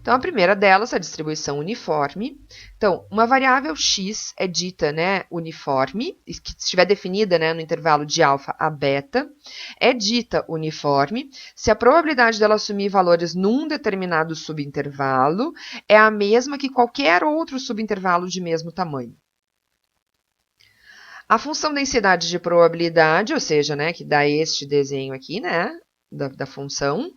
Então, a primeira delas, a distribuição uniforme. Então, uma variável x é dita, né, uniforme, que estiver definida, né, no intervalo de alfa a beta, é dita uniforme se a probabilidade dela assumir valores num determinado subintervalo é a mesma que qualquer outro subintervalo de mesmo tamanho. A função densidade de probabilidade, ou seja, né, que dá este desenho aqui, né, da função,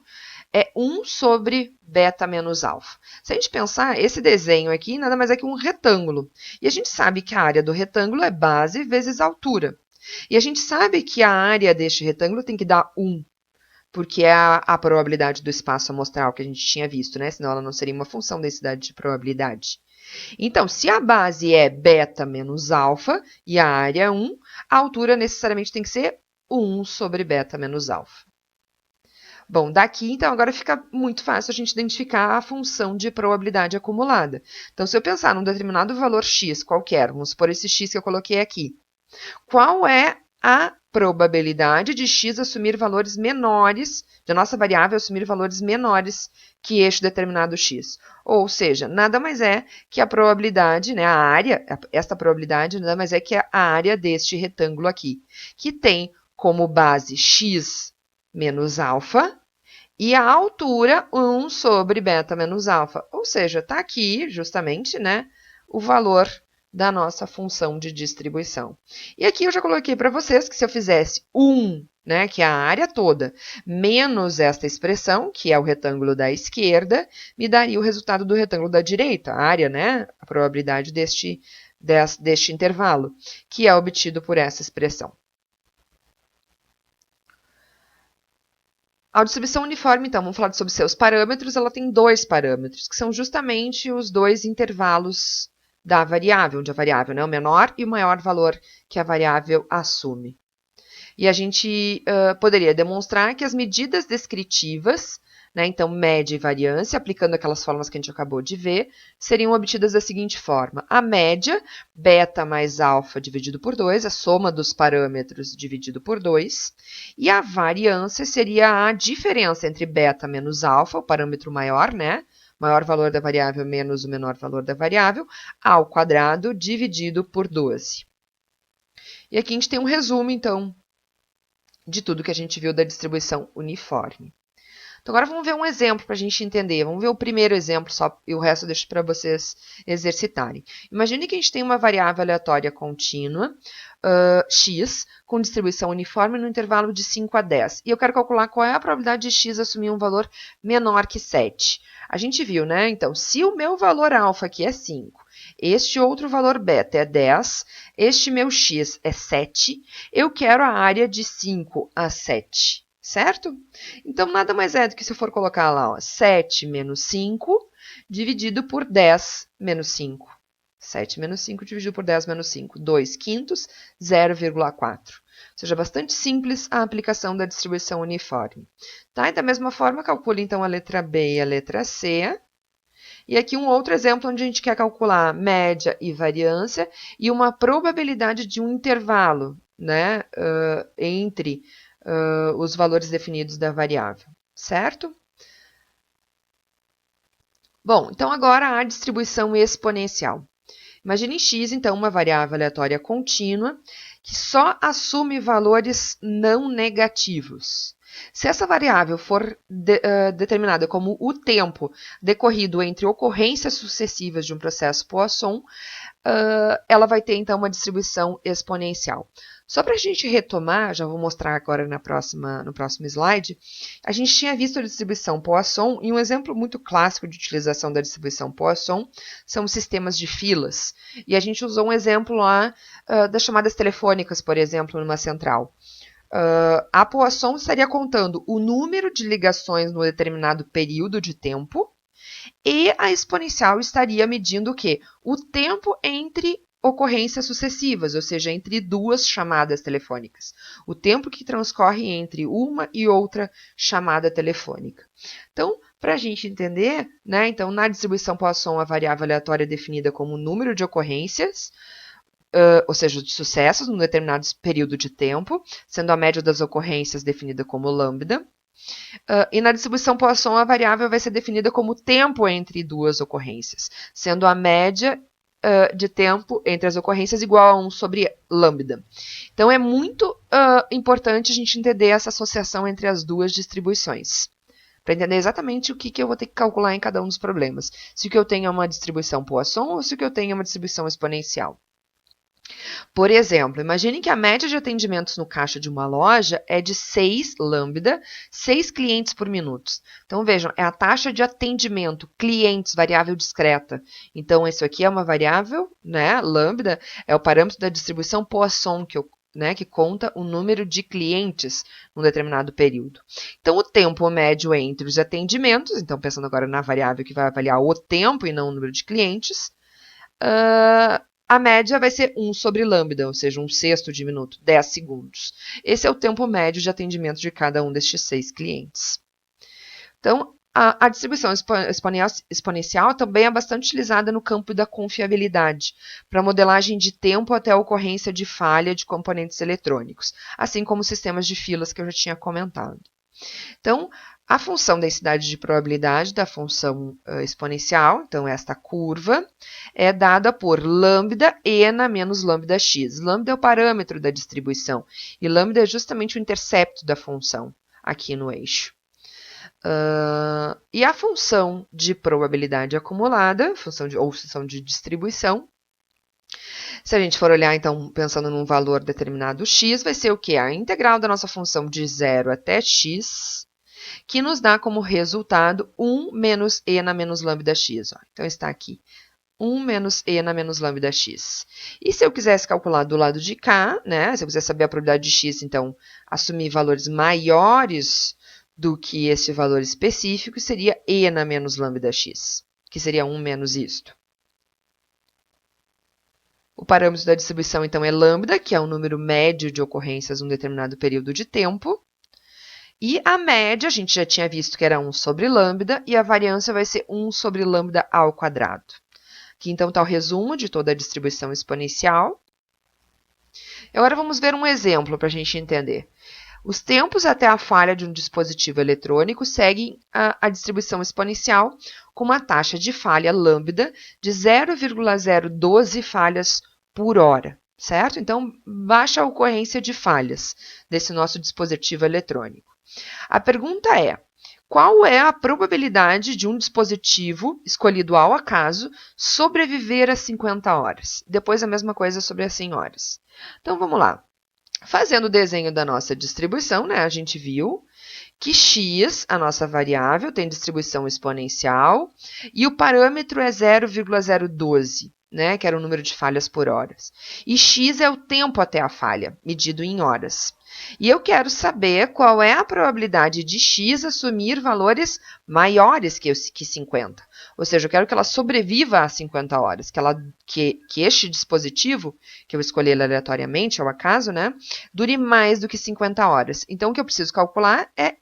é 1 sobre beta menos alfa. Se a gente pensar, esse desenho aqui nada mais é que um retângulo. E a gente sabe que a área do retângulo é base vezes altura. E a gente sabe que a área deste retângulo tem que dar 1, porque é a probabilidade do espaço amostral que a gente tinha visto, né? Senão ela não seria uma função densidade de probabilidade. Então, se a base é beta menos alfa e a área é 1, a altura necessariamente tem que ser 1 sobre beta menos alfa. Bom, daqui, então, agora fica muito fácil a gente identificar a função de probabilidade acumulada. Então, se eu pensar num determinado valor x qualquer, vamos supor esse x que eu coloquei aqui, qual é a probabilidade de x assumir valores menores, de nossa variável assumir valores menores que este determinado x? Ou seja, nada mais é que a probabilidade, né, a área, esta probabilidade nada mais é que a área deste retângulo aqui, que tem como base x menos alfa, e a altura 1 sobre beta menos alfa. Ou seja, está aqui justamente, né, o valor da nossa função de distribuição. E aqui eu já coloquei para vocês que se eu fizesse 1, né, que é a área toda, menos esta expressão, que é o retângulo da esquerda, me daria o resultado do retângulo da direita, a área, né, a probabilidade deste intervalo, que é obtido por essa expressão. A distribuição uniforme, então, vamos falar sobre seus parâmetros, ela tem 2 parâmetros, que são justamente os 2 intervalos da variável, onde a variável, né, o menor e o maior valor que a variável assume. E a gente poderia demonstrar que as medidas descritivas, né, então média e variância, aplicando aquelas fórmulas que a gente acabou de ver, seriam obtidas da seguinte forma. A média, beta mais alfa dividido por 2, a soma dos parâmetros dividido por 2, e a variância seria a diferença entre beta menos alfa, o parâmetro maior, né, maior valor da variável menos o menor valor da variável, ao quadrado dividido por 12. E aqui a gente tem um resumo, então, de tudo que a gente viu da distribuição uniforme. Então, agora vamos ver um exemplo para a gente entender. Vamos ver o primeiro exemplo só e o resto eu deixo para vocês exercitarem. Imagine que a gente tem uma variável aleatória contínua, x, com distribuição uniforme no intervalo de 5 a 10. E eu quero calcular qual é a probabilidade de x assumir um valor menor que 7. A gente viu, né? Então, se o meu valor alfa aqui é 5, este outro valor beta é 10, este meu x é 7, eu quero a área de 5 a 7, certo? Então, nada mais é do que se eu for colocar lá, ó, 7 menos 5 dividido por 10 menos 5. 7 menos 5 dividido por 10 menos 5, 2 quintos, 0,4. Ou seja, bastante simples a aplicação da distribuição uniforme. Tá? E da mesma forma, calcule então a letra B e a letra C. E aqui um outro exemplo onde a gente quer calcular média e variância e uma probabilidade de um intervalo, né, entre os valores definidos da variável, certo? Bom, então agora a distribuição exponencial. Imagine x, então, uma variável aleatória contínua que só assume valores não negativos. Se essa variável for determinada como o tempo decorrido entre ocorrências sucessivas de um processo Poisson, ela vai ter, então, uma distribuição exponencial. Só para a gente retomar, já vou mostrar agora no próximo slide, a gente tinha visto a distribuição Poisson e um exemplo muito clássico de utilização da distribuição Poisson são os sistemas de filas. E a gente usou um exemplo lá das chamadas telefônicas, por exemplo, numa central. A Poisson estaria contando o número de ligações no determinado período de tempo e a exponencial estaria medindo o quê? O tempo entre ocorrências sucessivas, ou seja, entre duas chamadas telefônicas. O tempo que transcorre entre uma e outra chamada telefônica. Então, para a gente entender, né, então, na distribuição Poisson, a variável aleatória é definida como o número de ocorrências, ou seja, de sucessos num determinado período de tempo, sendo a média das ocorrências definida como lambda. E na distribuição Poisson, a variável vai ser definida como tempo entre duas ocorrências, sendo a média de tempo entre as ocorrências igual a 1 sobre lambda. Então, é muito importante a gente entender essa associação entre as duas distribuições, para entender exatamente o que eu vou ter que calcular em cada um dos problemas. Se o que eu tenho é uma distribuição Poisson ou se o que eu tenho é uma distribuição exponencial. Por exemplo, imagine que a média de atendimentos no caixa de uma loja é de 6 lambda, 6 clientes por minuto. Então, vejam, é a taxa de atendimento, clientes, variável discreta. Então, isso aqui é uma variável, né, lambda, é o parâmetro da distribuição Poisson, que conta o número de clientes num determinado período. Então, o tempo médio entre os atendimentos, então pensando agora na variável que vai avaliar o tempo e não o número de clientes, a média vai ser 1 sobre lambda, ou seja, 1/6 de minuto, 10 segundos. Esse é o tempo médio de atendimento de cada um destes 6 clientes. Então, a distribuição exponencial também é bastante utilizada no campo da confiabilidade, para modelagem de tempo até a ocorrência de falha de componentes eletrônicos, assim como sistemas de filas que eu já tinha comentado. Então, a função densidade de probabilidade da função exponencial, então esta curva, é dada por lambda ena menos lambda x. Lambda é o parâmetro da distribuição e lambda é justamente o intercepto da função aqui no eixo. E a função de probabilidade acumulada, função de distribuição, se a gente for olhar, então, pensando num valor determinado x, vai ser o quê? A integral da nossa função de 0 até x, que nos dá como resultado 1 menos ena menos lambda x. Ó. Então, está aqui. 1 menos ena menos lambda x. E se eu quisesse calcular do lado de cá, né? Se eu quiser saber a probabilidade de x, então, assumir valores maiores do que esse valor específico, seria ena menos lambda x, que seria 1 menos isto. O parâmetro da distribuição, então, é lambda, que é o número médio de ocorrências em um determinado período de tempo. E a média, a gente já tinha visto que era 1 sobre lambda, e a variância vai ser 1 sobre lambda ao quadrado. Aqui, então, está o resumo de toda a distribuição exponencial. Agora, vamos ver um exemplo para a gente entender. Os tempos até a falha de um dispositivo eletrônico seguem a distribuição exponencial com uma taxa de falha lambda de 0,012 falhas por hora, certo? Então, baixa a ocorrência de falhas desse nosso dispositivo eletrônico. A pergunta é, qual é a probabilidade de um dispositivo escolhido ao acaso sobreviver a 50 horas? Depois a mesma coisa sobre as 100 horas. Então, vamos lá. Fazendo o desenho da nossa distribuição, né, a gente viu que x, a nossa variável, tem distribuição exponencial e o parâmetro é 0,012, né, que era o número de falhas por horas. E x é o tempo até a falha, medido em horas. E eu quero saber qual é a probabilidade de x assumir valores maiores que 50. Ou seja, eu quero que ela sobreviva a 50 horas, que este dispositivo, que eu escolhi aleatoriamente, ao acaso, né, dure mais do que 50 horas. Então, o que eu preciso calcular é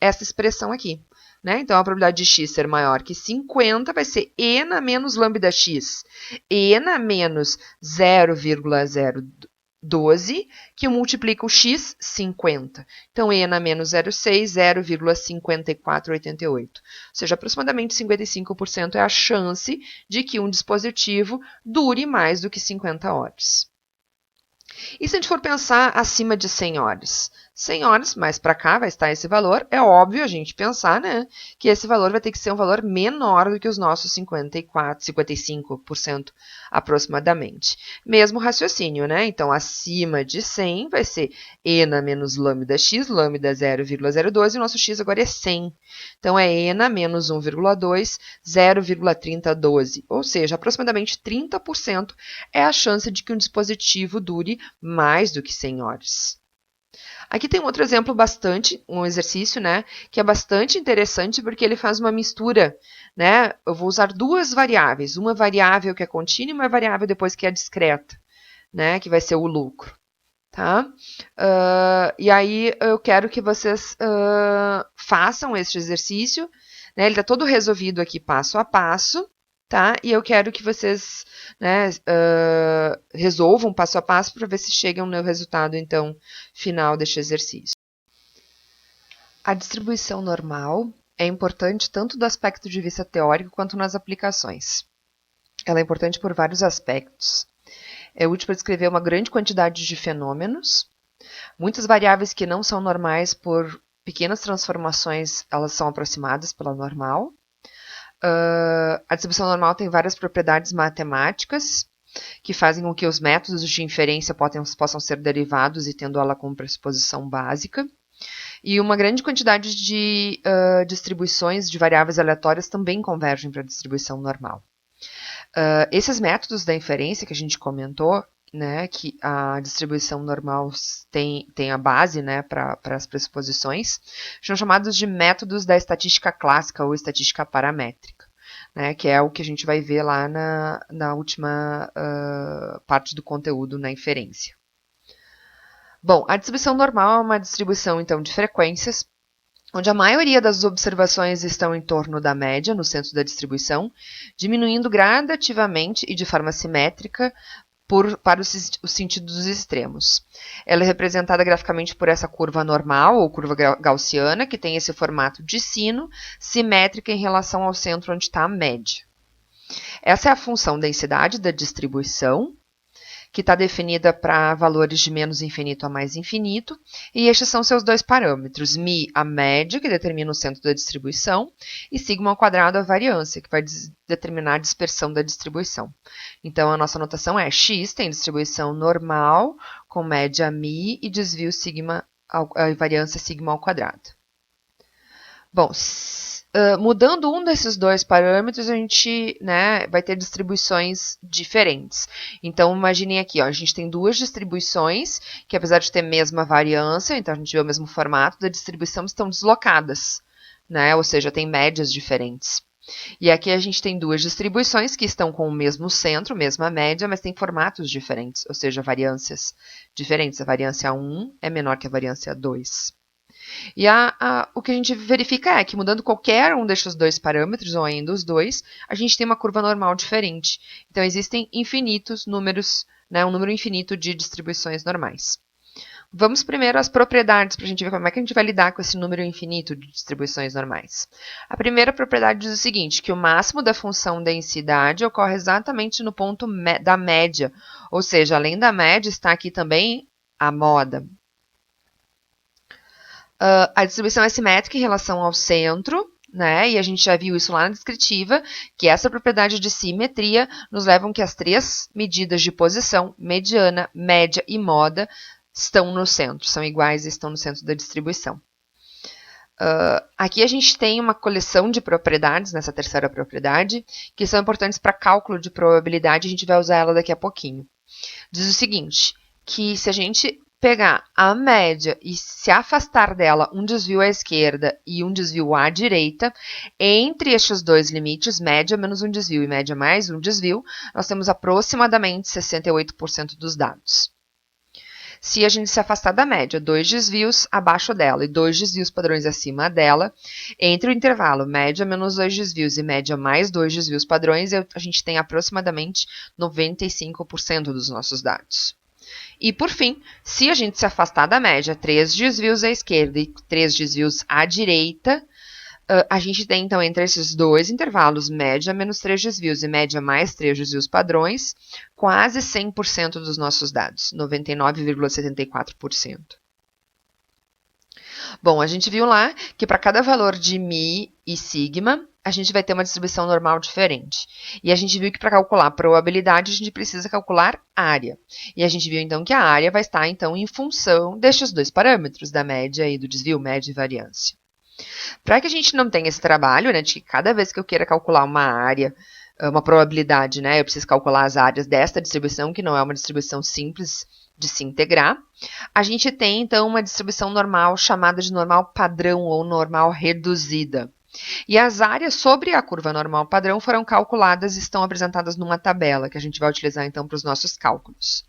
essa expressão aqui. Né? Então, a probabilidade de x ser maior que 50 vai ser ena menos lambda x. Ena menos 0,012, que multiplica o x, 50. Então, ena menos 0,6, 0,5488. Ou seja, aproximadamente 55% é a chance de que um dispositivo dure mais do que 50 horas. E se a gente for pensar acima de 100 horas? 100 horas, mais para cá vai estar esse valor. É óbvio a gente pensar, né, que esse valor vai ter que ser um valor menor do que os nossos 55% aproximadamente. Mesmo raciocínio, né? Então, acima de 100 vai ser ena menos lambda x, lambda 0,012, e o nosso x agora é 100. Então, é ena menos 1,2, 0,3012. Ou seja, aproximadamente 30% é a chance de que um dispositivo dure mais do que 100 horas. Aqui tem um outro exemplo um exercício, né, que é bastante interessante porque ele faz uma mistura, né, eu vou usar duas variáveis, uma variável que é contínua e uma variável depois que é discreta, né, que vai ser o lucro, tá? E aí eu quero que vocês façam este exercício, né, ele está todo resolvido aqui passo a passo, tá? E eu quero que vocês, né, resolvam passo a passo para ver se chegam no resultado, então, final deste exercício. A distribuição normal é importante tanto do aspecto de vista teórico quanto nas aplicações. Ela é importante por vários aspectos. É útil para descrever uma grande quantidade de fenômenos. Muitas variáveis que não são normais, por pequenas transformações, elas são aproximadas pela normal. A distribuição normal tem várias propriedades matemáticas que fazem com que os métodos de inferência possam ser derivados e tendo ela como pressuposição básica. E uma grande quantidade de distribuições de variáveis aleatórias também convergem para a distribuição normal. Esses métodos da inferência que a gente comentou, né, que a distribuição normal tem a base, né, para as pressuposições, são chamados de métodos da estatística clássica ou estatística paramétrica, né, que é o que a gente vai ver lá na última parte do conteúdo na inferência. Bom, a distribuição normal é uma distribuição, então, de frequências, onde a maioria das observações estão em torno da média, no centro da distribuição, diminuindo gradativamente e de forma simétrica para os sentidos extremos. Ela é representada graficamente por essa curva normal, ou curva gaussiana, que tem esse formato de sino, simétrica em relação ao centro onde está a média. Essa é a função densidade da distribuição, que está definida para valores de menos infinito a mais infinito, e estes são seus dois parâmetros, μ, a média, que determina o centro da distribuição, e sigma ao quadrado, a variância, que vai determinar a dispersão da distribuição. Então, a nossa notação é x tem distribuição normal, com média μ e desvio sigma, a variância sigma ao quadrado. Bom, mudando um desses dois parâmetros, a gente, né, vai ter distribuições diferentes. Então, imaginem aqui, ó, a gente tem duas distribuições que, apesar de ter a mesma variância, então a gente vê o mesmo formato da distribuição, estão deslocadas, né, ou seja, tem médias diferentes. E aqui a gente tem duas distribuições que estão com o mesmo centro, mesma média, mas têm formatos diferentes, ou seja, variâncias diferentes. A variância 1 é menor que a variância 2. E o que a gente verifica é que, mudando qualquer um destes dois parâmetros, ou ainda os dois, a gente tem uma curva normal diferente. Então, existem infinitos números, né, um número infinito de distribuições normais. Vamos primeiro às propriedades, para a gente ver como é que a gente vai lidar com esse número infinito de distribuições normais. A primeira propriedade diz o seguinte, que o máximo da função densidade ocorre exatamente no ponto da média, ou seja, além da média está aqui também a moda. A distribuição é simétrica em relação ao centro, né? E a gente já viu isso lá na descritiva, que essa propriedade de simetria nos leva que as três medidas de posição, mediana, média e moda, estão no centro, são iguais e estão no centro da distribuição. Aqui a gente tem uma coleção de propriedades, nessa terceira propriedade, que são importantes para cálculo de probabilidade, a gente vai usar ela daqui a pouquinho. Diz o seguinte, que se a gente pegar a média e se afastar dela um desvio à esquerda e um desvio à direita, entre estes dois limites, média menos um desvio e média mais um desvio, nós temos aproximadamente 68% dos dados. Se a gente se afastar da média, 2 desvios abaixo dela e 2 desvios padrões acima dela, entre o intervalo média menos 2 desvios e média mais 2 desvios padrões, a gente tem aproximadamente 95% dos nossos dados. E, por fim, se a gente se afastar da média, 3 desvios à esquerda e 3 desvios à direita, a gente tem, então, entre esses dois intervalos, média menos 3 desvios e média mais 3 desvios padrões, quase 100% dos nossos dados, 99,74%. Bom, a gente viu lá que para cada valor de μ e sigma, a gente vai ter uma distribuição normal diferente. E a gente viu que para calcular a probabilidade, a gente precisa calcular área. E a gente viu, então, que a área vai estar, então, em função destes dois parâmetros, da média e do desvio, média e variância. Para que a gente não tenha esse trabalho, né, de que cada vez que eu queira calcular uma área, uma probabilidade, né, eu preciso calcular as áreas desta distribuição, que não é uma distribuição simples de se integrar, a gente tem, então, uma distribuição normal chamada de normal padrão ou normal reduzida. E as áreas sobre a curva normal padrão foram calculadas e estão apresentadas numa tabela, que a gente vai utilizar, então, para os nossos cálculos.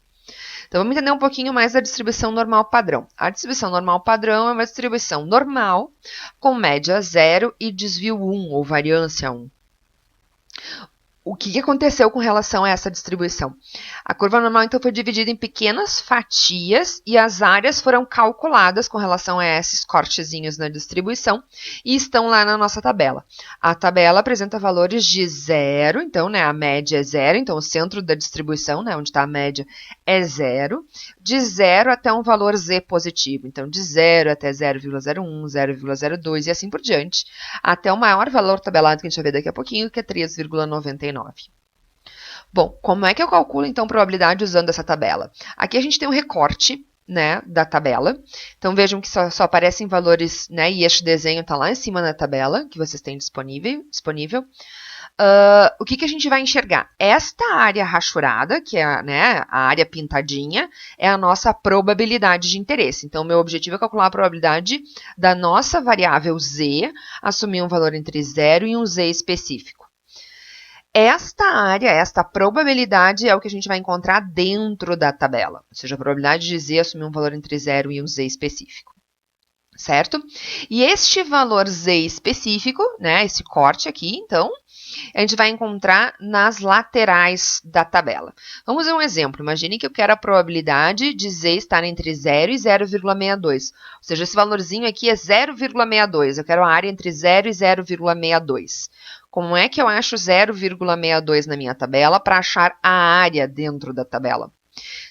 Então, vamos entender um pouquinho mais da distribuição normal padrão. A distribuição normal padrão é uma distribuição normal com média 0 e desvio 1, ou variância 1. o que aconteceu com relação a essa distribuição? A curva normal, então, foi dividida em pequenas fatias e as áreas foram calculadas com relação a esses cortezinhos na distribuição e estão lá na nossa tabela. A tabela apresenta valores de 0, então, né, a média é 0, então o centro da distribuição, né, onde está a média, é 0, de 0 até um valor z positivo, então de 0 até 0,01, 0,02 e assim por diante, até o maior valor tabelado que a gente vai ver daqui a pouquinho, que é 3,99. Bom, como é que eu calculo, então, probabilidade usando essa tabela? Aqui a gente tem um recorte, né, da tabela. Então, vejam que só aparecem valores, né, e este desenho está lá em cima na tabela, que vocês têm disponível. O que a gente vai enxergar? Esta área rachurada, que é, né, a área pintadinha, é a nossa probabilidade de interesse. Então, meu objetivo é calcular a probabilidade da nossa variável z assumir um valor entre 0 e um z específico. Esta área, esta probabilidade é o que a gente vai encontrar dentro da tabela, ou seja, a probabilidade de z assumir um valor entre 0 e um z específico, certo? E este valor z específico, né, esse corte aqui, então, a gente vai encontrar nas laterais da tabela. Vamos ver um exemplo. Imagine que eu quero a probabilidade de z estar entre 0 e 0,62. Ou seja, esse valorzinho aqui é 0,62. Eu quero a área entre 0 e 0,62. Como é que eu acho 0,62 na minha tabela para achar a área dentro da tabela?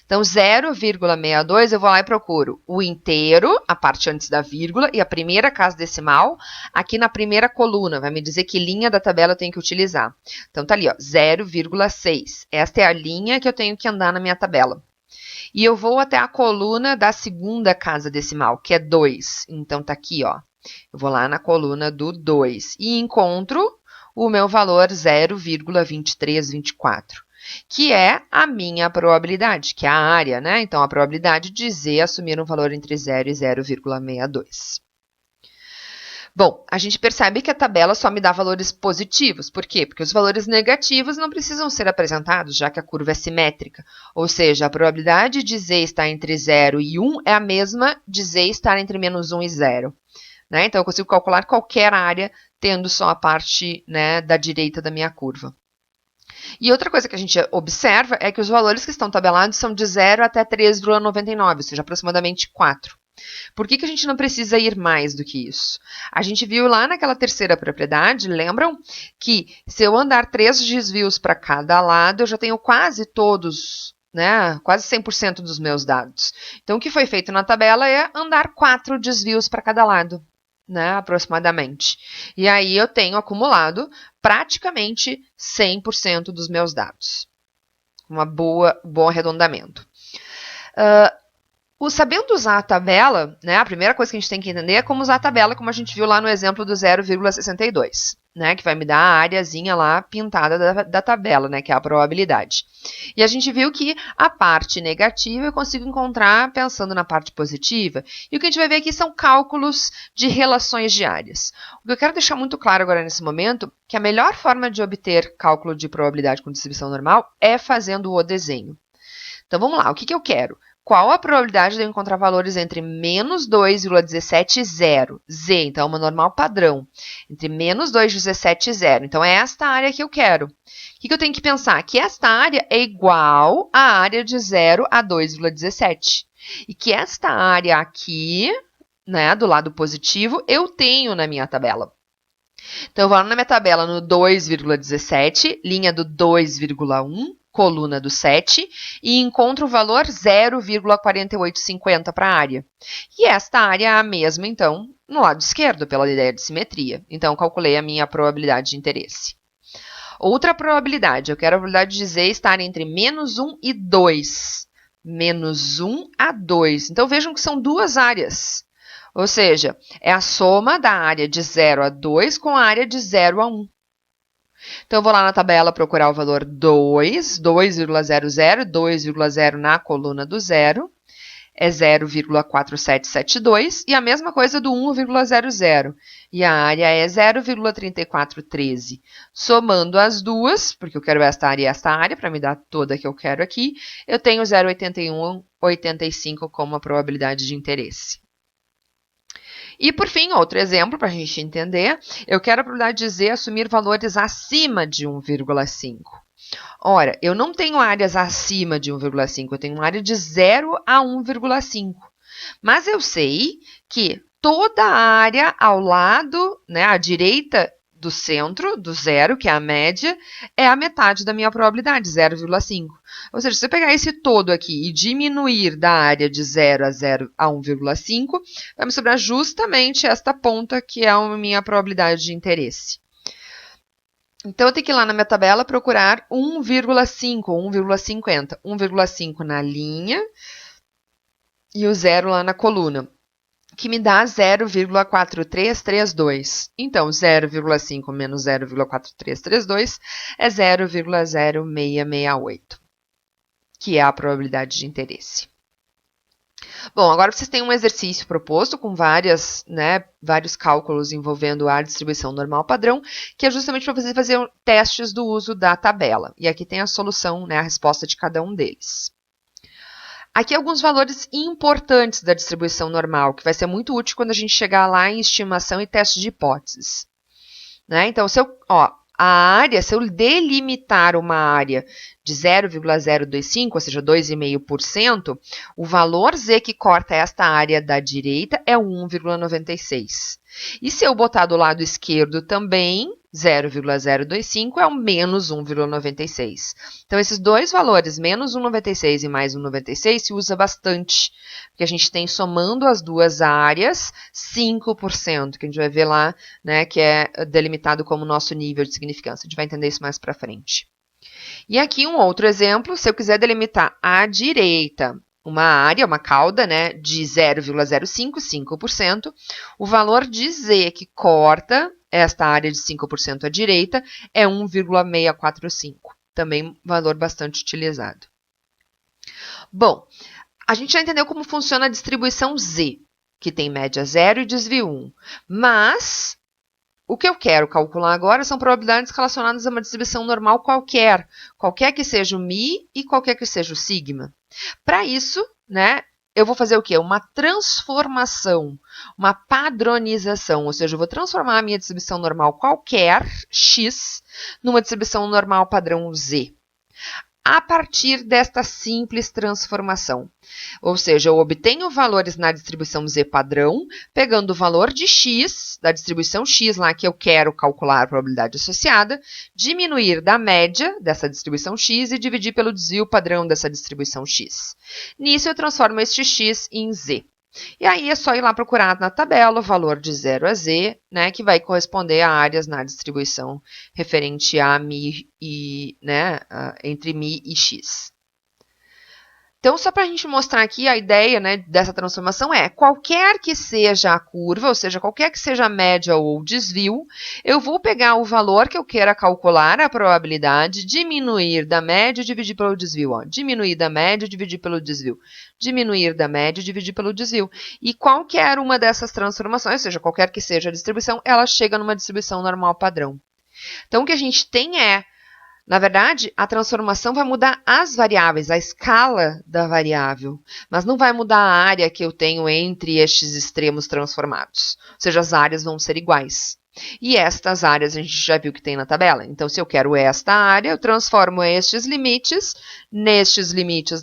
Então, 0,62 eu vou lá e procuro o inteiro, a parte antes da vírgula, e a primeira casa decimal aqui na primeira coluna. Vai me dizer que linha da tabela eu tenho que utilizar. Então, tá ali, ó, 0,6. Esta é a linha que eu tenho que andar na minha tabela. E eu vou até a coluna da segunda casa decimal, que é 2. Então, tá aqui, ó. Eu vou lá na coluna do 2 e encontro o meu valor 0,2324. Que é a minha probabilidade, que é a área, né? Então, a probabilidade de z assumir um valor entre 0 e 0,62. Bom, a gente percebe que a tabela só me dá valores positivos. Por quê? Porque os valores negativos não precisam ser apresentados, já que a curva é simétrica. Ou seja, a probabilidade de z estar entre 0 e 1 é a mesma de z estar entre menos 1 e 0. Né? Então, eu consigo calcular qualquer área tendo só a parte, né, da direita da minha curva. E outra coisa que a gente observa é que os valores que estão tabelados são de 0 até 3,99, ou seja, aproximadamente 4. Por que a gente não precisa ir mais do que isso? A gente viu lá naquela terceira propriedade, lembram? Que se eu andar 3 desvios para cada lado, eu já tenho quase todos, né? Quase 100% dos meus dados. Então, o que foi feito na tabela é andar 4 desvios para cada lado. Né, aproximadamente. E aí eu tenho acumulado praticamente 100% dos meus dados. Bom arredondamento. Sabendo usar a tabela, né, a primeira coisa que a gente tem que entender é como usar a tabela, como a gente viu lá no exemplo do 0,62, né, que vai me dar a areazinha lá pintada da tabela, né, que é a probabilidade. E a gente viu que a parte negativa eu consigo encontrar pensando na parte positiva. E o que a gente vai ver aqui são cálculos de relações de áreas. O que eu quero deixar muito claro agora nesse momento é que a melhor forma de obter cálculo de probabilidade com distribuição normal é fazendo o desenho. Então, vamos lá. O que eu quero? Qual a probabilidade de eu encontrar valores entre menos 2,17 e 0? Z, então, é uma normal padrão. Entre menos 2,17 e 0. Então, é esta área que eu quero. O que eu tenho que pensar? Que esta área é igual à área de 0 a 2,17. E que esta área aqui, né, do lado positivo, eu tenho na minha tabela. Então, eu vou lá na minha tabela no 2,17, linha do 2,1. Coluna do 7, e encontro o valor 0,4850 para a área. E esta área é a mesma, então, no lado esquerdo, pela ideia de simetria. Então, calculei a minha probabilidade de interesse. Outra probabilidade, eu quero a probabilidade de z estar entre menos 1 e 2. Menos 1 a 2. Então, vejam que são duas áreas. Ou seja, é a soma da área de 0 a 2 com a área de 0 a 1. Então, eu vou lá na tabela procurar o valor 2, 2,00, 2,0 na coluna do 0, é 0,4772, e a mesma coisa do 1,00, e a área é 0,3413. Somando as duas, porque eu quero esta área, para me dar toda que eu quero aqui, eu tenho 0,8185 como a probabilidade de interesse. E, por fim, outro exemplo para a gente entender, eu quero a probabilidade de Z assumir valores acima de 1,5. Ora, eu não tenho áreas acima de 1,5, eu tenho uma área de 0 a 1,5. Mas eu sei que toda a área ao lado, né, à direita do centro, do zero, que é a média, é a metade da minha probabilidade, 0,5. Ou seja, se eu pegar esse todo aqui e diminuir da área de 0 a 1,5, vai me sobrar justamente esta ponta, que é a minha probabilidade de interesse. Então, eu tenho que ir lá na minha tabela procurar 1,5 ou 1,50. 1,5 na linha e o 0 lá na coluna, que me dá 0,4332. Então, 0,5 menos 0,4332 é 0,0668, que é a probabilidade de interesse. Bom, agora vocês têm um exercício proposto com vários cálculos envolvendo a distribuição normal padrão, que é justamente para você fazer testes do uso da tabela. E aqui tem a solução, né, a resposta de cada um deles. Aqui alguns valores importantes da distribuição normal, que vai ser muito útil quando a gente chegar lá em estimação e teste de hipóteses. Né? Então, se eu delimitar uma área de 0,025, ou seja, 2,5%, o valor Z que corta esta área da direita é 1,96. E se eu botar do lado esquerdo também, 0,025 é o menos 1,96. Então, esses dois valores, menos 1,96 e mais 1,96, se usa bastante, porque a gente tem, somando as duas áreas, 5%, que a gente vai ver lá, né, que é delimitado como nosso nível de significância. A gente vai entender isso mais para frente. E aqui um outro exemplo, se eu quiser delimitar à direita uma área, uma cauda, né, de 0,05, 5%, o valor de Z que corta esta área de 5% à direita é 1,645. Também valor bastante utilizado. Bom, a gente já entendeu como funciona a distribuição Z, que tem média 0 e desvio 1. Mas o que eu quero calcular agora são probabilidades relacionadas a uma distribuição normal qualquer que seja o Mi e qualquer que seja o sigma. Para isso, né, eu vou fazer o quê? Uma transformação, uma padronização, ou seja, eu vou transformar a minha distribuição normal qualquer, x, numa distribuição normal padrão Z, a partir desta simples transformação. Ou seja, eu obtenho valores na distribuição Z padrão, pegando o valor de x, da distribuição x lá que eu quero calcular a probabilidade associada, diminuir da média dessa distribuição x e dividir pelo desvio padrão dessa distribuição x. Nisso, eu transformo este x em Z. E aí é só ir lá procurar na tabela o valor de 0 a Z, né, que vai corresponder a áreas na distribuição referente a Mi e, né, entre Mi e X. Então, só para a gente mostrar aqui a ideia, né, dessa transformação é, qualquer que seja a curva, ou seja, qualquer que seja a média ou o desvio, eu vou pegar o valor que eu queira calcular, a probabilidade, diminuir da média e dividir pelo desvio. Ó. Diminuir da média e dividir pelo desvio. Diminuir da média e dividir pelo desvio. E qualquer uma dessas transformações, ou seja, qualquer que seja a distribuição, ela chega numa distribuição normal padrão. Então, o que a gente tem é, na verdade, a transformação vai mudar as variáveis, a escala da variável, mas não vai mudar a área que eu tenho entre estes extremos transformados. Ou seja, as áreas vão ser iguais. E estas áreas a gente já viu que tem na tabela. Então, se eu quero esta área, eu transformo nestes limites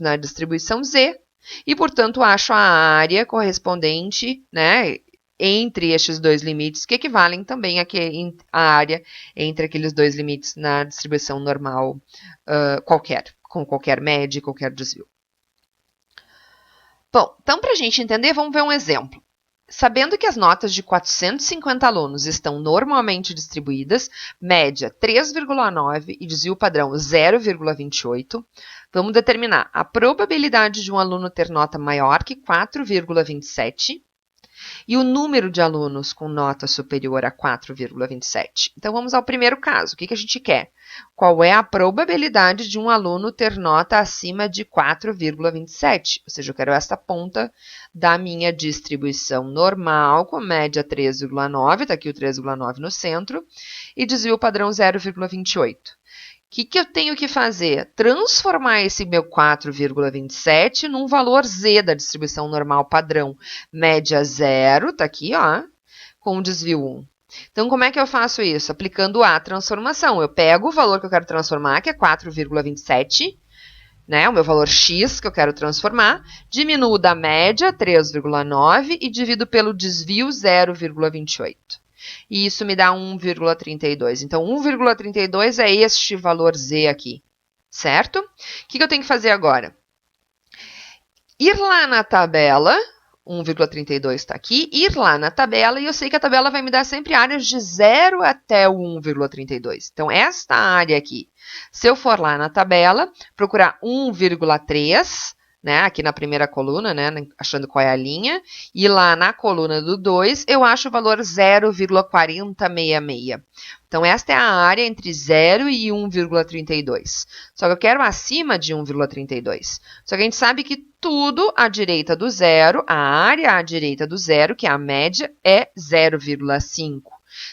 na distribuição Z, e, portanto, acho a área correspondente, né, entre estes dois limites, que equivalem também à área entre aqueles dois limites na distribuição normal com qualquer média e qualquer desvio. Bom, então, para a gente entender, vamos ver um exemplo. Sabendo que as notas de 450 alunos estão normalmente distribuídas, média 3,9 e desvio padrão 0,28, vamos determinar a probabilidade de um aluno ter nota maior que 4,27 e o número de alunos com nota superior a 4,27. Então, vamos ao primeiro caso. O que a gente quer? Qual é a probabilidade de um aluno ter nota acima de 4,27? Ou seja, eu quero esta ponta da minha distribuição normal, com média 3,9, está aqui o 3,9 no centro, e desvio padrão 0,28. que eu tenho que fazer? Transformar esse meu 4,27 num valor Z da distribuição normal padrão. Média 0, tá aqui, ó, com desvio 1. Então, como é que eu faço isso? Aplicando a transformação. Eu pego o valor que eu quero transformar, que é 4,27, né, o meu valor x que eu quero transformar, diminuo da média, 3,9, e divido pelo desvio, 0,28. E isso me dá 1,32. Então, 1,32 é este valor Z aqui, certo? O que eu tenho que fazer agora? Ir lá na tabela, 1,32 está aqui, ir lá na tabela, e eu sei que a tabela vai me dar sempre áreas de 0 até o 1,32. Então, esta área aqui, se eu for lá na tabela, procurar 1,3, né, aqui na primeira coluna, né, achando qual é a linha, e lá na coluna do 2, eu acho o valor 0,4066. Então, esta é a área entre 0 e 1,32. Só que eu quero acima de 1,32. Só que a gente sabe que tudo à direita do zero, a área à direita do zero, que é a média, é 0,5.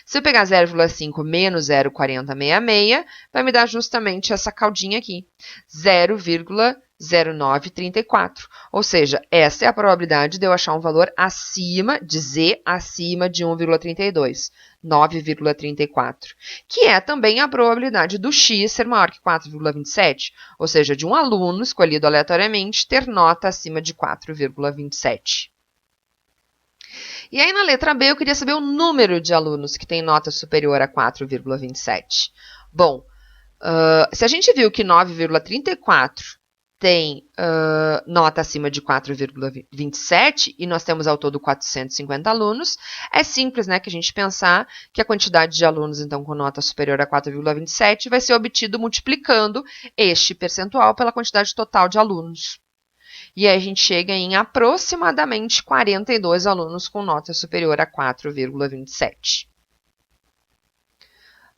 Se eu pegar 0,5 menos 0,4066, vai me dar justamente essa caudinha aqui, 0,0934. Ou seja, essa é a probabilidade de eu achar um valor acima de Z, acima de 1,32, 9,34. Que é também a probabilidade do X ser maior que 4,27. Ou seja, de um aluno escolhido aleatoriamente ter nota acima de 4,27. E aí, na letra B, eu queria saber o número de alunos que tem nota superior a 4,27. Bom, se a gente viu que 9,34 tem nota acima de 4,27 e nós temos ao todo 450 alunos, é simples, né, que a gente pensar que a quantidade de alunos, então, com nota superior a 4,27 vai ser obtido multiplicando este percentual pela quantidade total de alunos. E aí a gente chega em aproximadamente 42 alunos com nota superior a 4,27.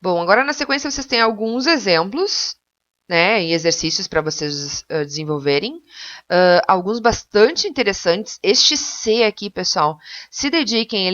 Bom, agora na sequência vocês têm alguns exemplos, né, e exercícios para vocês desenvolverem. Alguns bastante interessantes. Este C aqui, pessoal, se dediquem,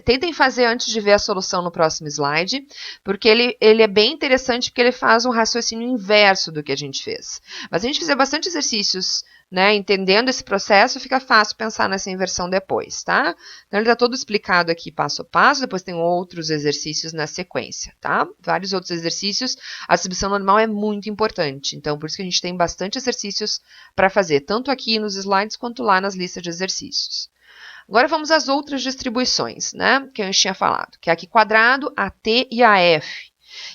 tentem fazer antes de ver a solução no próximo slide, porque ele é bem interessante, porque ele faz um raciocínio inverso do que a gente fez. Mas se a gente fizer bastante exercícios, né, entendendo esse processo, fica fácil pensar nessa inversão depois, tá? Então, ele está todo explicado aqui passo a passo, depois tem outros exercícios na sequência, tá? Vários outros exercícios. A distribuição normal é muito importante, então, por isso que a gente tem bastante exercícios para fazer, tanto aqui nos slides quanto lá nas listas de exercícios. Agora, vamos às outras distribuições, né, que a gente tinha falado, que é a Q quadrado, a T e a F.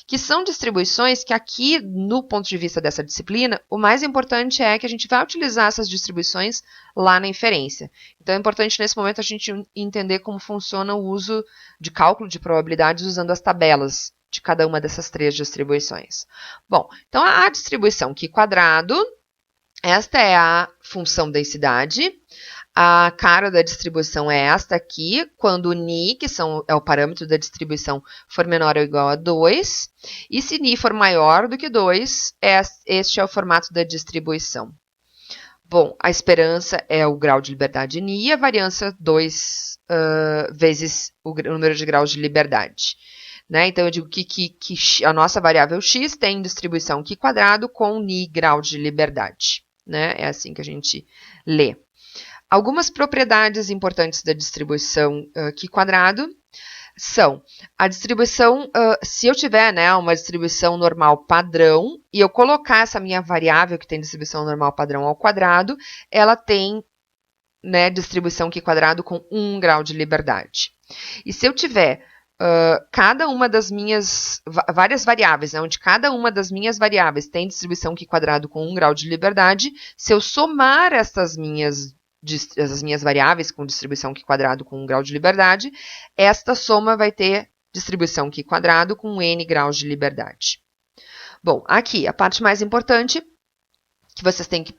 Que são distribuições que aqui, no ponto de vista dessa disciplina, o mais importante é que a gente vai utilizar essas distribuições lá na inferência. Então, é importante nesse momento a gente entender como funciona o uso de cálculo de probabilidades usando as tabelas de cada uma dessas três distribuições. Bom, então a distribuição Q quadrado, esta é a função densidade. A cara da distribuição é esta aqui, quando o ni, que é o parâmetro da distribuição, for menor ou igual a 2. E se ni for maior do que 2, este é o formato da distribuição. Bom, a esperança é o grau de liberdade ni e a variância 2 vezes o número de graus de liberdade. Né? Então, eu digo que a nossa variável x tem distribuição Q quadrado com ni grau de liberdade. Né? É assim que a gente lê. Algumas propriedades importantes da distribuição Q quadrado são a distribuição, se eu tiver, né, uma distribuição normal padrão e eu colocar essa minha variável que tem distribuição normal padrão ao quadrado, ela tem, né, distribuição Q quadrado com 1 grau de liberdade. E se eu tiver cada uma das minhas várias variáveis, né, onde cada uma das minhas variáveis tem distribuição Q quadrado com 1 grau de liberdade, se eu somar essas minhas variáveis com distribuição Q quadrado com 1 grau de liberdade, esta soma vai ter distribuição Q quadrado com n graus de liberdade. Bom, aqui a parte mais importante que vocês têm que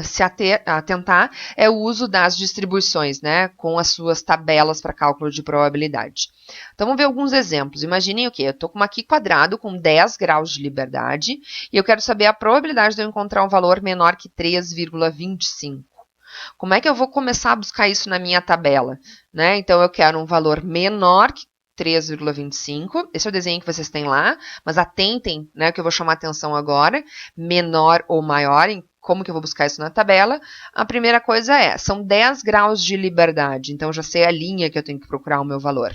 se atentar é o uso das distribuições, né, com as suas tabelas para cálculo de probabilidade. Então, vamos ver alguns exemplos. Imaginem o quê? Eu estou com uma Q quadrado com 10 graus de liberdade e eu quero saber a probabilidade de eu encontrar um valor menor que 3,25. Como é que eu vou começar a buscar isso na minha tabela? Né? Então, eu quero um valor menor 3,25. Esse é o desenho que vocês têm lá, mas atentem, né, que eu vou chamar atenção agora, menor ou maior, em como que eu vou buscar isso na tabela. A primeira coisa são 10 graus de liberdade, então já sei a linha que eu tenho que procurar o meu valor.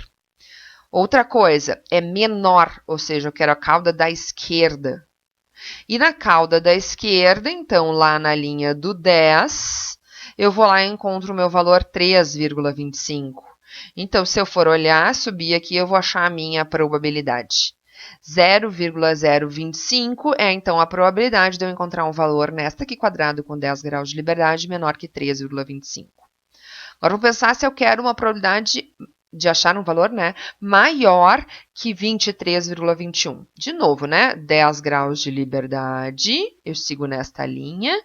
Outra coisa é menor, ou seja, eu quero a cauda da esquerda. E na cauda da esquerda, então, lá na linha do 10, eu vou lá e encontro o meu valor 3,25. Então, se eu for olhar, subir aqui, eu vou achar a minha probabilidade. 0,025 é, então, a probabilidade de eu encontrar um valor nesta aqui quadrado com 10 graus de liberdade menor que 3,25. Agora, vamos pensar se eu quero uma probabilidade de achar um valor, né, maior que 23,21. De novo, né, 10 graus de liberdade, eu sigo nesta linha.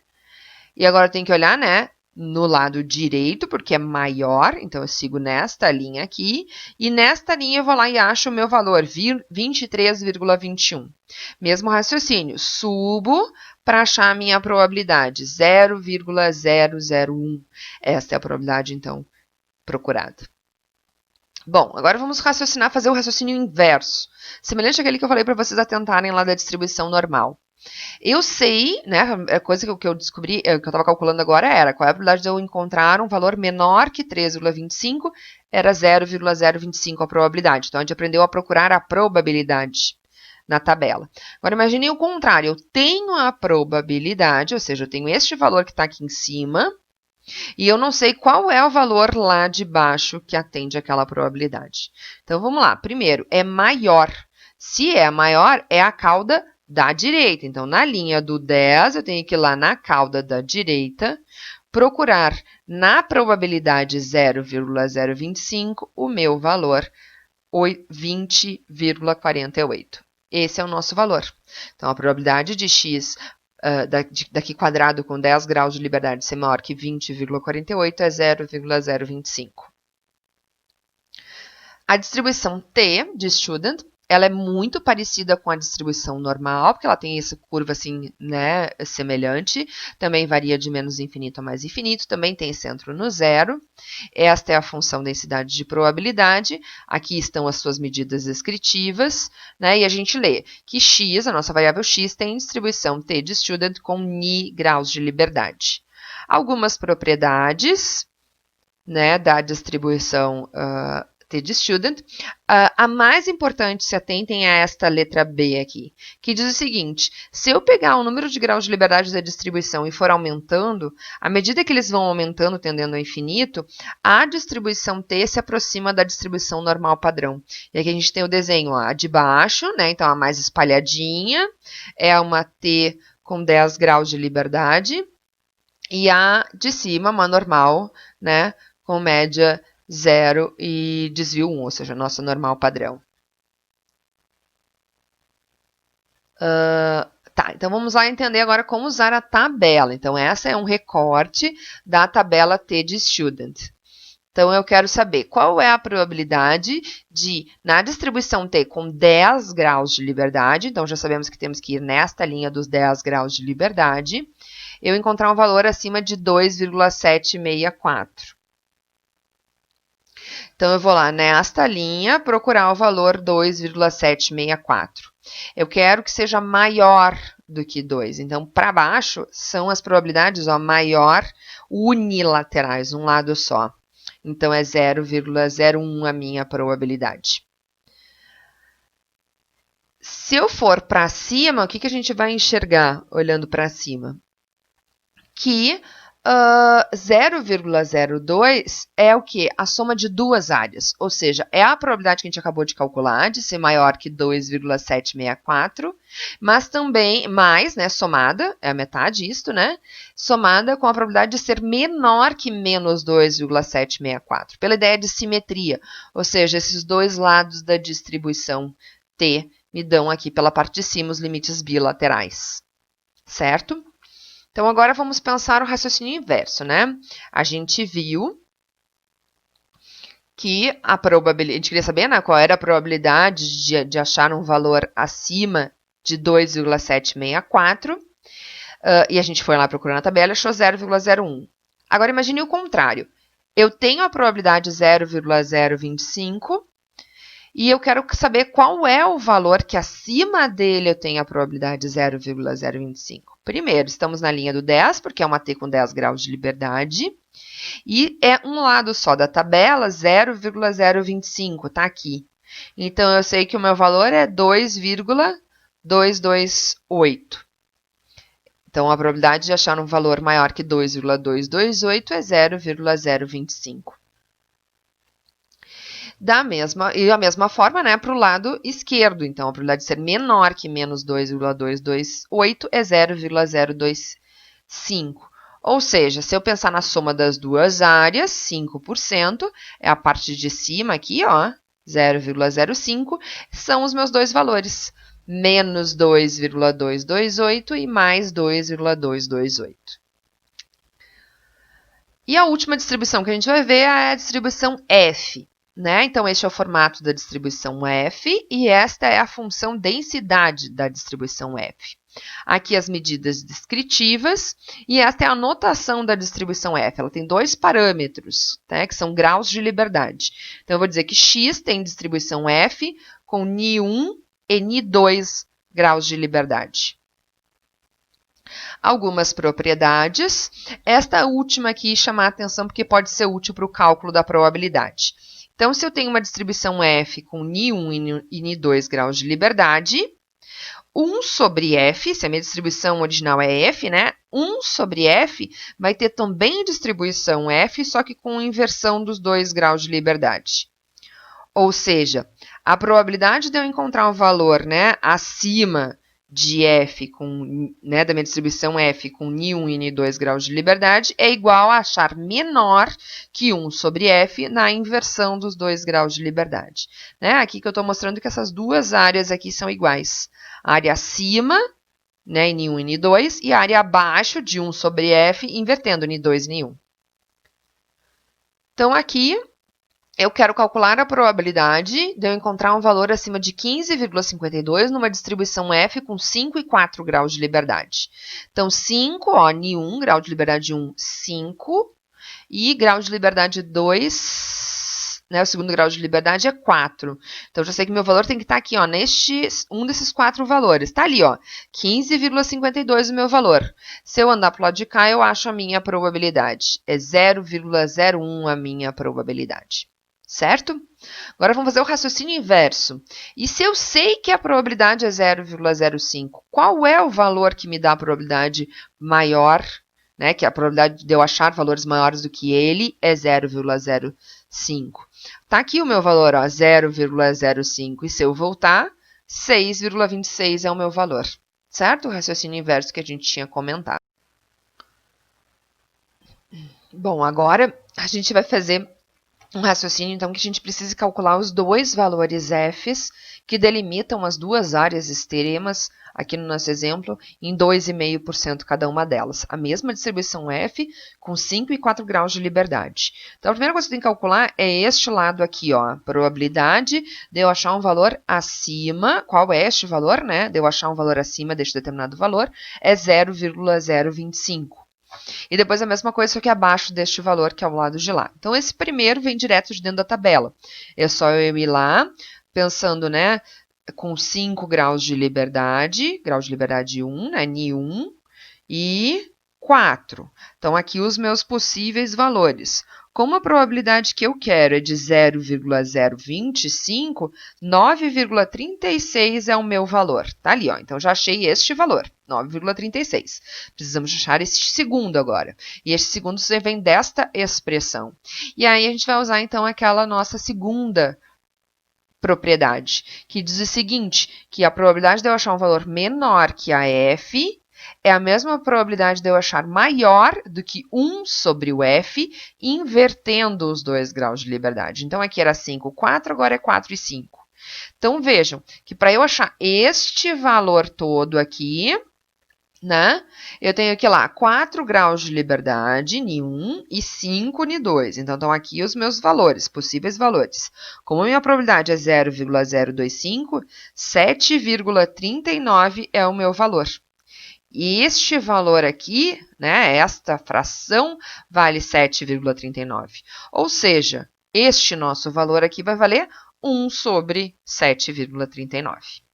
E agora eu tenho que olhar, né, no lado direito, porque é maior, então eu sigo nesta linha aqui. E nesta linha eu vou lá e acho o meu valor, 23,21. Mesmo raciocínio, subo para achar a minha probabilidade, 0,001. Esta é a probabilidade, então, procurada. Bom, agora vamos raciocinar, fazer o raciocínio inverso, semelhante àquele que eu falei para vocês atentarem lá da distribuição normal. Eu sei, né, a coisa que eu descobri, que eu estava calculando agora era qual é a probabilidade de eu encontrar um valor menor que 3,25, era 0,025 a probabilidade. Então, a gente aprendeu a procurar a probabilidade na tabela. Agora, imagine o contrário, eu tenho a probabilidade, ou seja, eu tenho este valor que está aqui em cima, e eu não sei qual é o valor lá de baixo que atende àquela probabilidade. Então, vamos lá. Primeiro, é maior. Se é maior, é a cauda da direita. Então, na linha do 10, eu tenho que ir lá na cauda da direita, procurar na probabilidade 0,025 o meu valor 20,48. Esse é o nosso valor. Então, a probabilidade de x daqui quadrado com 10 graus de liberdade ser maior que 20,48 é 0,025. A distribuição T de student, ela é muito parecida com a distribuição normal, porque ela tem essa curva assim, né, semelhante. Também varia de menos infinito a mais infinito, também tem centro no zero. Esta é a função densidade de probabilidade. Aqui estão as suas medidas descritivas, né, e a gente lê que x, a nossa variável x, tem distribuição T de student com ni graus de liberdade. Algumas propriedades, né, da distribuição T de student. A mais importante, se atentem a esta letra B aqui, que diz o seguinte: se eu pegar o número de graus de liberdade da distribuição e for aumentando, à medida que eles vão aumentando, tendendo ao infinito, a distribuição T se aproxima da distribuição normal padrão. E aqui a gente tem o desenho, a de baixo, né, então a mais espalhadinha, é uma T com 10 graus de liberdade, e a de cima, uma normal, né, com média 0 e desvio 1, ou seja, nosso normal padrão. Tá, então vamos lá entender agora como usar a tabela. Então, essa é um recorte da tabela T de student. Então, eu quero saber qual é a probabilidade de, na distribuição T com 10 graus de liberdade, então já sabemos que temos que ir nesta linha dos 10 graus de liberdade, eu encontrar um valor acima de 2,764. Então, eu vou lá nesta linha procurar o valor 2,764. Eu quero que seja maior do que 2. Então, para baixo, são as probabilidades maior unilaterais, um lado só. Então, é 0,01 a minha probabilidade. Se eu for para cima, o que a gente vai enxergar olhando para cima? Que 0,02 é o quê? A soma de duas áreas, ou seja, é a probabilidade que a gente acabou de calcular de ser maior que 2,764, mas também mais, né, somada, é a metade isto, né, somada com a probabilidade de ser menor que menos 2,764, pela ideia de simetria, ou seja, esses dois lados da distribuição T me dão aqui pela parte de cima os limites bilaterais, certo? Então, agora vamos pensar o raciocínio inverso, né? A gente viu que a probabilidade... A gente queria saber, né, qual era a probabilidade de achar um valor acima de 2,764. E a gente foi lá procurando na tabela e achou 0,01. Agora, imagine o contrário. Eu tenho a probabilidade 0,025 E eu quero saber qual é o valor que acima dele eu tenho a probabilidade 0,025. Primeiro, estamos na linha do 10, porque é uma T com 10 graus de liberdade. E é um lado só da tabela, 0,025, tá aqui. Então, eu sei que o meu valor é 2,228. Então, a probabilidade de achar um valor maior que 2,228 é 0,025. A mesma forma, né, para o lado esquerdo. Então, a probabilidade de ser menor que menos 2,228 é 0,025. Ou seja, se eu pensar na soma das duas áreas, 5%, é a parte de cima aqui, ó, 0,05, são os meus dois valores, menos 2,228 e mais 2,228. E a última distribuição que a gente vai ver é a distribuição F. Né? Então, este é o formato da distribuição F e esta é a função densidade da distribuição F. Aqui as medidas descritivas e esta é a notação da distribuição F. Ela tem dois parâmetros, né, que são graus de liberdade. Então, eu vou dizer que x tem distribuição F com Ni1 e Ni2 graus de liberdade. Algumas propriedades. Esta última aqui chama a atenção porque pode ser útil para o cálculo da probabilidade. Então, se eu tenho uma distribuição F com Ni1 e Ni2 graus de liberdade, 1 sobre F, se a minha distribuição original é F, né? 1 sobre F vai ter também distribuição F, só que com inversão dos 2 graus de liberdade. Ou seja, a probabilidade de eu encontrar um valor, né, acima de F, né, da minha distribuição F com Ni1 e Ni2 graus de liberdade é igual a achar menor que 1 sobre F na inversão dos 2 graus de liberdade. Né? Aqui que eu estou mostrando que essas duas áreas aqui são iguais. A área acima, né, Ni1 e Ni2, e a área abaixo de 1 sobre F, invertendo Ni2 e Ni1. Então, aqui eu quero calcular a probabilidade de eu encontrar um valor acima de 15,52 numa distribuição F com 5 e 4 graus de liberdade. Então, 5, ó, Ni1, grau de liberdade 1, 5, e grau de liberdade 2, né, o segundo grau de liberdade é 4. Então, já sei que meu valor tem que estar aqui, ó, um desses 4 valores. Está ali, ó, 15,52 o meu valor. Se eu andar para o lado de cá, eu acho a minha probabilidade. É 0,01 a minha probabilidade. Certo? Agora vamos fazer o raciocínio inverso. E se eu sei que a probabilidade é 0,05, qual é o valor que me dá a probabilidade maior, né? Que a probabilidade de eu achar valores maiores do que ele é 0,05. Tá aqui o meu valor, ó, 0,05. E se eu voltar, 6,26 é o meu valor. Certo? O raciocínio inverso que a gente tinha comentado. Bom, agora a gente vai fazer um raciocínio, então, que a gente precisa calcular os dois valores Fs que delimitam as duas áreas extremas, aqui no nosso exemplo, em 2,5% cada uma delas. A mesma distribuição F com 5 e 4 graus de liberdade. Então, a primeira coisa que tem que calcular é este lado aqui, ó, a probabilidade de eu achar um valor acima, qual é este valor, né? De eu achar um valor acima deste determinado valor, é 0,025. E depois a mesma coisa, só que abaixo deste valor, que é o lado de lá. Então, esse primeiro vem direto de dentro da tabela. É só eu ir lá, pensando, né, com 5 graus de liberdade 1, né, Ni1, e 4. Então, aqui os meus possíveis valores. Como a probabilidade que eu quero é de 0,025, 9,36 é o meu valor. Tá ali, ó. Então, já achei este valor, 9,36. Precisamos achar este segundo agora. E este segundo vem desta expressão. E aí, a gente vai usar, então, aquela nossa segunda propriedade, que diz o seguinte, que a probabilidade de eu achar um valor menor que a F é a mesma probabilidade de eu achar maior do que 1 sobre o F, invertendo os 2 graus de liberdade. Então, aqui era 5, 4, agora é 4 e 5. Então, vejam que para eu achar este valor todo aqui, né, eu tenho aqui lá 4 graus de liberdade, Ni1, e 5, Ni2. Então, estão aqui os meus valores, possíveis valores. Como a minha probabilidade é 0,025, 7,39 é o meu valor. E este valor aqui, né, esta fração, vale 7,39. Ou seja, este nosso valor aqui vai valer 1 sobre 7,39.